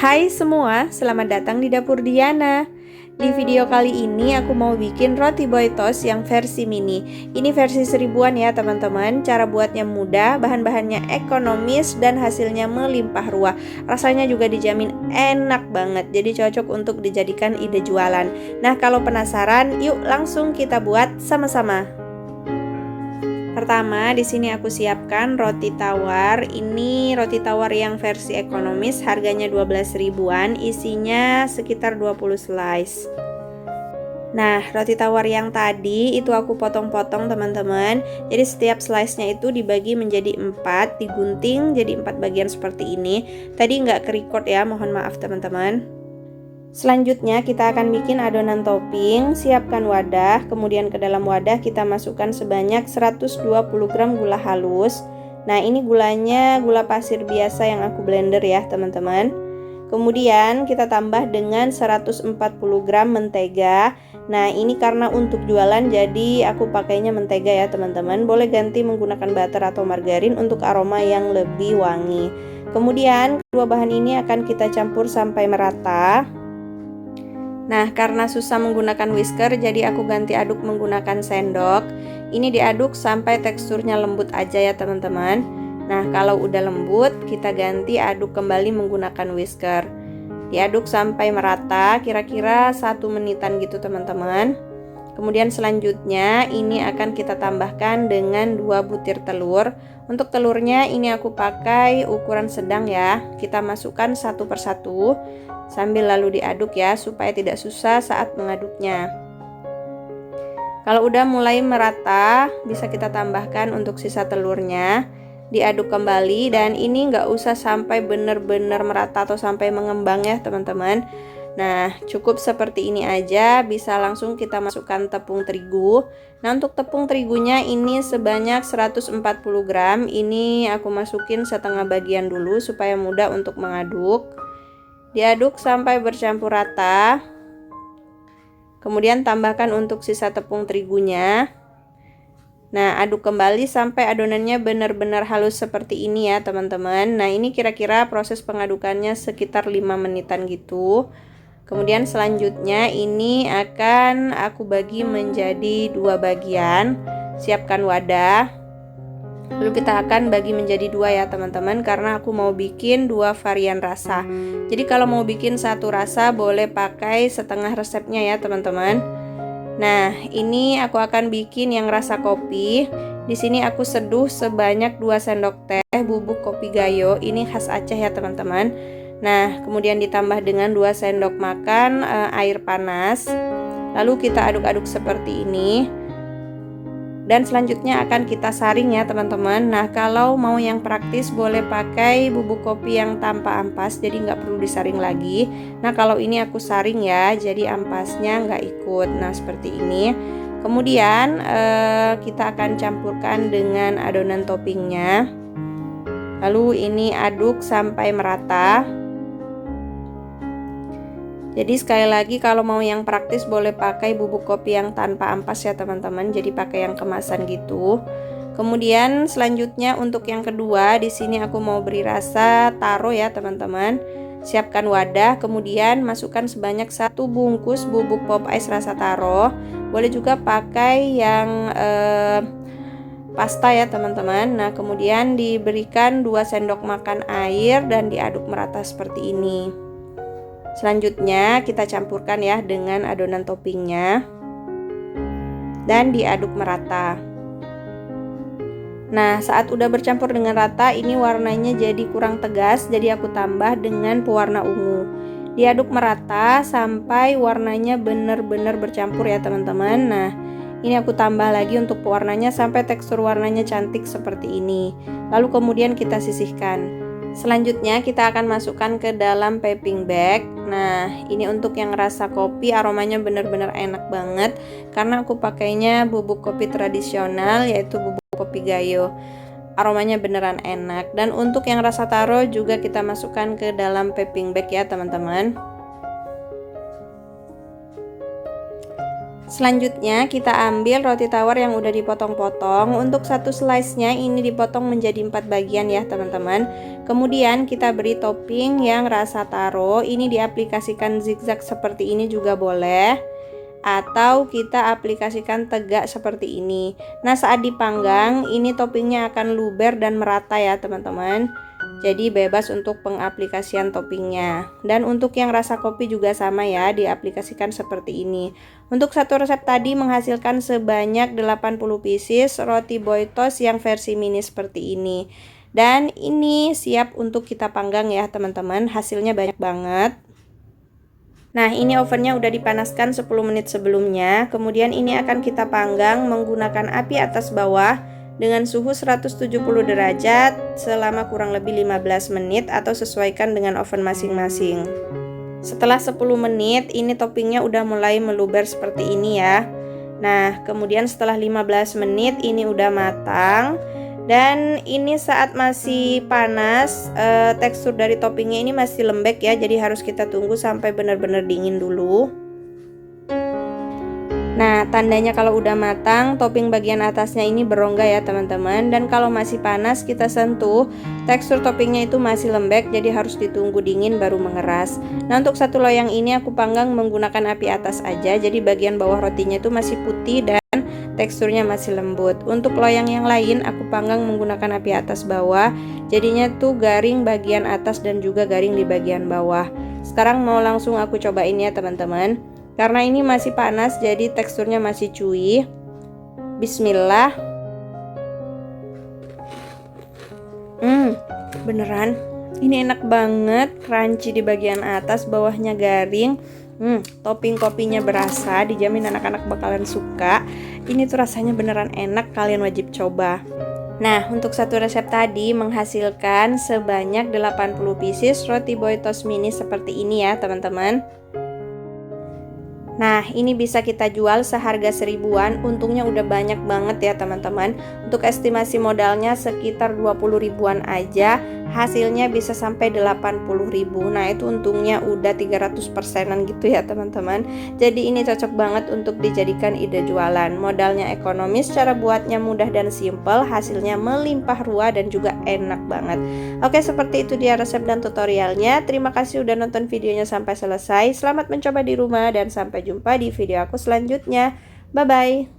Hai semua, selamat datang di Dapur Diana. Di video kali ini aku mau bikin roti boy toast yang versi mini. Ini versi 1000-an ya teman-teman. Cara buatnya mudah, bahan-bahannya ekonomis dan hasilnya melimpah ruah. Rasanya juga dijamin enak banget. Jadi cocok untuk dijadikan ide jualan. Nah, kalau penasaran, yuk langsung kita buat sama-sama. Pertama, di sini aku siapkan roti tawar. Ini roti tawar yang versi ekonomis, harganya 12 ribuan, isinya sekitar 20 slice. Nah, roti tawar yang tadi itu aku potong-potong teman-teman. Jadi setiap slice-nya itu dibagi menjadi 4, digunting jadi 4 bagian seperti ini. Tadi nggak ke-record ya, mohon maaf teman-teman. Selanjutnya kita akan bikin adonan topping. Siapkan wadah, kemudian ke dalam wadah kita masukkan sebanyak 120 gram gula halus. Nah, ini gulanya gula pasir biasa yang aku blender ya teman-teman. Kemudian kita tambah dengan 140 gram mentega. Nah, ini karena untuk jualan jadi aku pakainya mentega ya teman-teman. Boleh ganti menggunakan butter atau margarin untuk aroma yang lebih wangi. Kemudian kedua bahan ini akan kita campur sampai merata. Nah, karena susah menggunakan whisker, jadi aku ganti aduk menggunakan sendok. Ini diaduk sampai teksturnya lembut aja ya teman-teman. Nah, kalau udah lembut, kita ganti aduk kembali menggunakan whisker. Diaduk sampai merata, kira-kira 1 menitan gitu teman-teman. Kemudian selanjutnya ini akan kita tambahkan dengan 2 butir telur. Untuk telurnya ini aku pakai ukuran sedang ya. Kita masukkan satu persatu sambil lalu diaduk ya, supaya tidak susah saat mengaduknya. Kalau udah mulai merata, bisa kita tambahkan untuk sisa telurnya. Diaduk kembali, dan ini nggak usah sampai benar-benar merata atau sampai mengembang ya teman-teman. Nah, cukup seperti ini aja. Bisa langsung kita masukkan tepung terigu. Nah, untuk tepung terigunya ini sebanyak 140 gram. Ini aku masukin setengah bagian dulu supaya mudah untuk mengaduk. Diaduk sampai bercampur rata. Kemudian tambahkan untuk sisa tepung terigunya. Nah, aduk kembali sampai adonannya benar-benar halus seperti ini ya teman-teman. Nah, ini kira-kira proses pengadukannya sekitar 5 menitan gitu. Kemudian selanjutnya ini akan aku bagi menjadi 2 bagian. Siapkan wadah. Lalu kita akan bagi menjadi 2 ya teman-teman, karena aku mau bikin 2 varian rasa. Jadi kalau mau bikin satu rasa boleh pakai setengah resepnya ya teman-teman. Nah, ini aku akan bikin yang rasa kopi. Di sini aku seduh sebanyak 2 sendok teh bubuk kopi gayo. Ini khas Aceh ya teman-teman. Nah, kemudian ditambah dengan 2 sendok makan air panas. Lalu kita aduk-aduk seperti ini. Dan selanjutnya akan kita saring ya teman-teman. Nah, kalau mau yang praktis boleh pakai bubuk kopi yang tanpa ampas, jadi nggak perlu disaring lagi. Nah, kalau ini aku saring ya, jadi ampasnya nggak ikut. Nah, seperti ini. Kemudian kita akan campurkan dengan adonan toppingnya. Lalu ini aduk sampai merata. Jadi sekali lagi, kalau mau yang praktis boleh pakai bubuk kopi yang tanpa ampas ya teman-teman. Jadi pakai yang kemasan gitu. Kemudian selanjutnya untuk yang kedua, di sini aku mau beri rasa taro ya teman-teman. Siapkan wadah, kemudian masukkan sebanyak 1 bungkus bubuk pop ice rasa taro. Boleh juga pakai yang pasta ya teman-teman. Nah, kemudian diberikan 2 sendok makan air dan diaduk merata seperti ini. Selanjutnya kita campurkan ya dengan adonan toppingnya dan diaduk merata. Nah, saat udah bercampur dengan rata, ini warnanya jadi kurang tegas, jadi aku tambah dengan pewarna ungu. Diaduk merata sampai warnanya benar-benar bercampur ya teman-teman. Nah, ini aku tambah lagi untuk pewarnanya sampai tekstur warnanya cantik seperti ini. Lalu kemudian kita sisihkan. Selanjutnya kita akan masukkan ke dalam piping bag. Nah, ini untuk yang rasa kopi, aromanya benar-benar enak banget karena aku pakainya bubuk kopi tradisional, yaitu bubuk kopi gayo. Aromanya beneran enak. Dan untuk yang rasa taro juga kita masukkan ke dalam piping bag ya teman-teman. Selanjutnya kita ambil roti tawar yang udah dipotong-potong. Untuk satu slice-nya ini dipotong menjadi 4 bagian ya teman-teman. Kemudian kita beri topping yang rasa taro. Ini diaplikasikan zigzag seperti ini juga boleh, atau kita aplikasikan tegak seperti ini. Nah, saat dipanggang ini toppingnya akan luber dan merata ya teman-teman. Jadi bebas untuk pengaplikasian toppingnya. Dan untuk yang rasa kopi juga sama ya, diaplikasikan seperti ini. Untuk satu resep tadi menghasilkan sebanyak 80 pieces roti boy toast yang versi mini seperti ini. Dan ini siap untuk kita panggang ya teman-teman. Hasilnya banyak banget. Nah, ini ovennya udah dipanaskan 10 menit sebelumnya. Kemudian ini akan kita panggang menggunakan api atas bawah dengan suhu 170 derajat selama kurang lebih 15 menit atau sesuaikan dengan oven masing-masing. Setelah 10 menit ini toppingnya udah mulai meluber seperti ini ya. Nah, kemudian setelah 15 menit ini udah matang. Dan ini saat masih panas, tekstur dari toppingnya ini masih lembek ya, jadi harus kita tunggu sampai benar-benar dingin dulu. Nah, tandanya kalau udah matang, topping bagian atasnya ini berongga ya teman-teman. Dan kalau masih panas kita sentuh, tekstur toppingnya itu masih lembek, jadi harus ditunggu dingin baru mengeras. Nah, untuk satu loyang ini aku panggang menggunakan api atas aja, jadi bagian bawah rotinya itu masih putih dan teksturnya masih lembut. Untuk loyang yang lain aku panggang menggunakan api atas bawah, jadinya tuh garing bagian atas dan juga garing di bagian bawah. Sekarang mau langsung aku cobain ya teman-teman. Karena ini masih panas jadi teksturnya masih chewy. Bismillah. Beneran ini enak banget, crunchy di bagian atas, bawahnya garing. Topping kopinya berasa, dijamin anak-anak bakalan suka. Ini tuh rasanya beneran enak, kalian wajib coba. Nah, untuk satu resep tadi menghasilkan sebanyak 80 pieces roti boy toast mini seperti ini ya teman-teman. Nah, ini bisa kita jual seharga 1000-an, untungnya udah banyak banget ya teman-teman. Untuk estimasi modalnya sekitar 20 ribuan aja, hasilnya bisa sampai 80 ribu. Nah, itu untungnya udah 300%-an gitu ya teman-teman. Jadi ini cocok banget untuk dijadikan ide jualan. Modalnya ekonomis, cara buatnya mudah dan simple, hasilnya melimpah ruah dan juga enak banget. Oke, seperti itu dia resep dan tutorialnya. Terima kasih udah nonton videonya sampai selesai. Selamat mencoba di rumah dan sampai jumpa di video aku selanjutnya. Bye-bye.